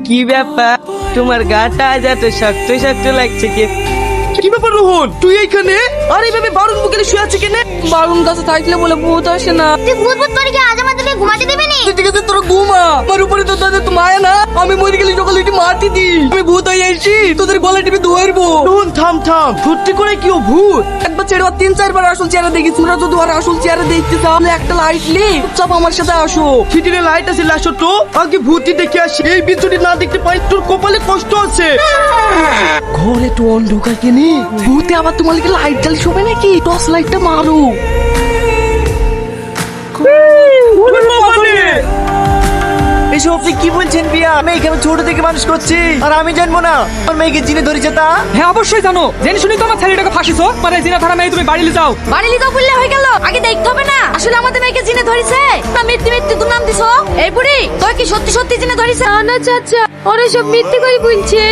কি ব্যাপার, তোমার গাটা আজ এত শক্ত শক্ত লাগছে কি? কি ব্যাপার রোহন, তুই এইখানে? আর এইভাবে বারুণ বুকেলে শুয়ে আছে কেনে? বারুণ কাছে থাকলে বলে ভূত আসে না। তুই ভূত ভূত করে কি আজ আমাদেরকে ঘুমাতে দিবি নি? ঠিক আছে, তোরা ঘুমা। আমার উপরে তো তোদের তো মায়া না। আমি মরে গেলে সকালে একটু মারতে দি। আমি ভূত হয়ে এসেছি, তোদের গলা টিপে ধরবো। রোহন থাম থাম, সত্যি করে কি ও ভূত? একবার ছেড়ে 3-4 আসল চেহারা দেখি। তোমরা যদি আর আসল চেহারা দেখতে চাও তাহলে একটা লাইট নে, চুপচাপ আমার সাথে আসো। ফিটিনে লাইট আছে লাসো তো, আগে ভূতই দেখে আসি। এই বিদ্যুৎ না দেখতে পাই, তোর কপালে কষ্ট আছে। ঘরে তো অন্ধকার কেনে, ভূতে আবার তোমাদেরকে লাইট জ্বালি শোবে নাকি? টর্চ লাইটটা মারো। এসব আপনি কি বলছেন বিয়া? মেয়েকে আমি ছোট থেকে মানুষ করছি, আর আমি জানবো না আমার মেয়েকে জিনে ধরেছে তা? হ্যাঁ অবশ্যই জানো, জেনে শুনি তো আমার ছেলেটাকে ফাঁসিছো। মানে জিনা ধরা মেয়ে তুমি বাড়ি যাও। বাড়ি লিখা বললে হয়ে গেল, আগে দেখতে হবে না আসলে আমাদের মেয়েকে জিনে ধরেছে না মিথ্যে মিথ্যে তুমি নাম দিছো? এই বুড়ি তোর কি সত্যি সত্যি জিনে ধরেছে? না চাচা, ওরা সব মিথ্যে করে বলছে।